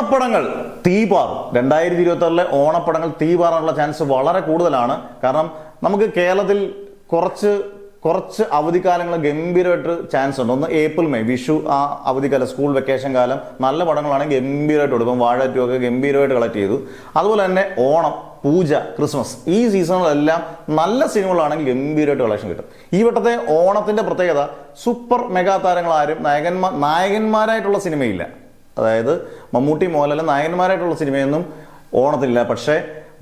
ഓണപ്പടങ്ങൾ തീപാറും. 2026 ഓണപ്പടങ്ങൾ തീപാറാനുള്ള chance വളരെ കൂടുതലാണ്. കാരണം നമുക്ക് കേരളത്തിൽ കുറച്ച് അവധിക്കാലങ്ങൾ ഗംഭീരമായിട്ട് ചാൻസ് ഉണ്ട്. ഒന്ന് ഏപ്രിൽ മെയ് വിഷു ആ അവധിക്കാലം, സ്കൂൾ വെക്കേഷൻ കാലം നല്ല പടങ്ങളാണെങ്കിൽ ഗംഭീരമായിട്ട് കൊടുക്കും. വാഴ 2 ഒക്കെ ഗംഭീരമായിട്ട് കളക്ട് ചെയ്തു. അതുപോലെ തന്നെ ഓണം, പൂജ, ക്രിസ്മസ് ഈ സീസണുകളെല്ലാം നല്ല സിനിമകളാണെങ്കിൽ ഗംഭീരമായിട്ട് കളക്ഷൻ കിട്ടും. ഈ വട്ടത്തെ ഓണത്തിന്റെ പ്രത്യേകത സൂപ്പർ മെഗാ താരങ്ങൾ ആരും നായകന്മാരായിട്ടുള്ള സിനിമയില്ല. അതായത് മമ്മൂട്ടി, മോഹൻലാൽ നായകന്മാരായിട്ടുള്ള സിനിമയൊന്നും ഓണത്തിലില്ല. പക്ഷേ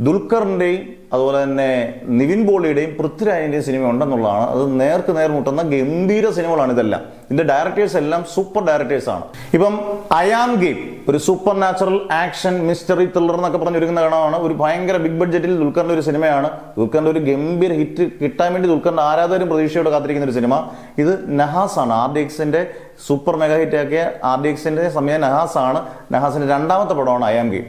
ദുൽഖറിന്റെയും അതുപോലെ തന്നെ നിവിൻ പോളിയുടെയും പൃഥ്വിരാജിന്റെയും സിനിമ ഉണ്ടെന്നുള്ളതാണ്. അത് നേർക്ക് നേർ മുട്ടുന്ന ഗംഭീര സിനിമകളാണ് ഇതെല്ലാം. ഇതിന്റെ ഡയറക്ടേഴ്സ് എല്ലാം സൂപ്പർ ഡയറക്ടേഴ്സ് ആണ്. ഇപ്പം ഐ ആം ഗെയിം ഒരു super natural action mystery thriller എന്നൊക്കെ പറഞ്ഞൊരുക്കുന്ന കാണാണ്. ഒരു ഭയങ്കര ബിഗ് ബഡ്ജറ്റിൽ ദുൽഖറിന്റെ ഒരു സിനിമയാണ്. ദുൽഖറിന്റെ ഒരു ഗംഭീര ഹിറ്റ് കിട്ടാൻ വേണ്ടി ദുൽഖറിന്റെ ആരാധകരും പ്രതീക്ഷയോടെ കാത്തിരിക്കുന്ന ഒരു സിനിമ. ഇത് നഹാസ് ആണ്. RDXന്റെ സൂപ്പർ മെഗാ ഹിറ്റ് ആക്കിയ RDXന്റെ സമയം നഹാസ് ആണ്. നഹാസിന്റെ രണ്ടാമത്തെ പടമാണ് ഐ ആം ഗെയിം.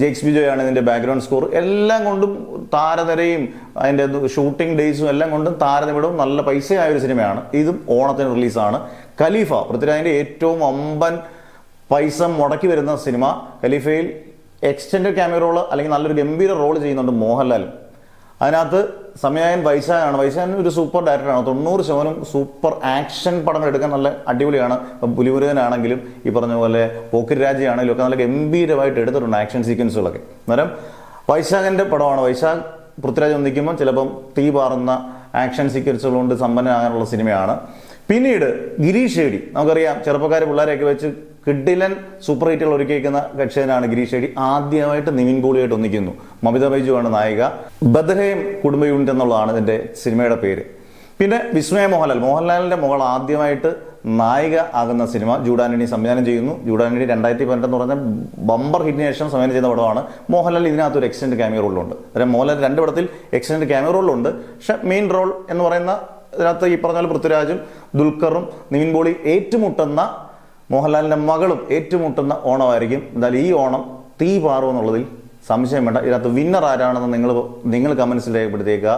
ജെയ്ക്സ് ബിജോയാണ് ഇതിന്റെ ബാക്ക്ഗ്രൗണ്ട് സ്കോർ. എല്ലാം കൊണ്ടും താരനിരയും അതിന്റെ ഷൂട്ടിംഗ് ഡേയ്സും എല്ലാം കൊണ്ടും താരനിമിടവും നല്ല പൈസയായ ഒരു സിനിമയാണ്. ഇതും ഓണത്തിന് റിലീസാണ്. ഖലീഫ പൃഥ്വിരാജിന്റെ ഏറ്റവും അമ്പൻ പൈസ മുടക്കി വരുന്ന സിനിമ. ഖലീഫയിൽ എക്സ്റ്റൻഡ് ക്യാമിയ റോള് അല്ലെങ്കിൽ നല്ലൊരു ഗംഭീര റോള് ചെയ്യുന്നുണ്ട് മോഹൻലാലും. അതിനകത്ത് സംവിധായകൻ വൈശാഖാണ്. വൈശാഖൻ ഒരു സൂപ്പർ ഡയറക്ടറാണ്. 90% സൂപ്പർ ആക്ഷൻ പടങ്ങൾ എടുക്കാൻ നല്ല അടിപൊളിയാണ്. ഇപ്പം പുലിമുരുകനാണെങ്കിലും ഈ പറഞ്ഞ പോലെ പോക്കിരി രാജയാണെങ്കിലും ഒക്കെ നല്ല ഗംഭീരമായിട്ട് എടുത്തിട്ടുണ്ട് ആക്ഷൻ സീക്വൻസുകളൊക്കെ. അന്നേരം വൈശാഖിന്റെ പടമാണ്. വൈശാഖ് പൃഥ്വിരാജ് ഒന്നിക്കുമ്പോൾ ചിലപ്പം തീ പാറുന്ന ആക്ഷൻ സീക്വൻസുകൾ കൊണ്ട് സമ്പന്നമാകാനുള്ള സിനിമയാണ്. പിന്നീട് ഗിരീഷ് ഷേഡി, നമുക്കറിയാം ചെറുപ്പക്കാർ പിള്ളേരെയൊക്കെ വെച്ച് കിഡിലൻ സൂപ്പർ ഹിറ്റുകൾ ഒരുക്കിയിരിക്കുന്ന കക്ഷിയനാണ് ഗിരീഷ് ഷേഡി. ആദ്യമായിട്ട് നിവിൻ പോളിയായിട്ട് ഒന്നിക്കുന്നു. മമിത ബൈജു ആണ് നായിക. ബദ്രഹേം കുടുംബ യൂണിറ്റ് എന്നുള്ളതാണ് ഇതിന്റെ സിനിമയുടെ പേര്. പിന്നെ വിസ്മയ മോഹൻലാലിന്റെ മകൾ ആദ്യമായിട്ട് നായിക ആകുന്ന സിനിമ. ജൂഡാന്റണി സംവിധാനം ചെയ്യുന്നു. ജൂഡാന്റണി 2018 എന്ന് പറഞ്ഞ ബമ്പർ ഹിറ്റിന് ശേഷം സംവിധാനം ചെയ്യുന്ന പടമാണ്. മോഹൻലാൽ ഇതിനകത്ത് ഒരു എക്സ്റ്റൻഡ് ക്യാമിയ റോളുണ്ട്. അതായത് മോഹൻലാൽ 2 പടത്തിൽ എക്സ്റ്റൻഡ് ക്യാമിയ റോളുണ്ട്. പക്ഷെ മെയിൻ റോൾ എന്ന് പറയുന്ന ഇതിനകത്ത് ഈ പറഞ്ഞ പോലെ പൃഥ്വിരാജും ദുൽഖറും നിവിൻ പോളി ഏറ്റുമുട്ടുന്ന, മോഹൻലാലിന്റെ മകളും ഏറ്റുമുട്ടുന്ന ഓണമായിരിക്കും. എന്തായാലും ഈ ഓണം തീ പാറും എന്നുള്ളതിൽ സംശയം വേണ്ട. ഇതിനകത്ത് വിന്നർ ആരാണെന്ന് നിങ്ങൾ കമന്റ്സിൽ രേഖപ്പെടുത്തിയേക്കുക.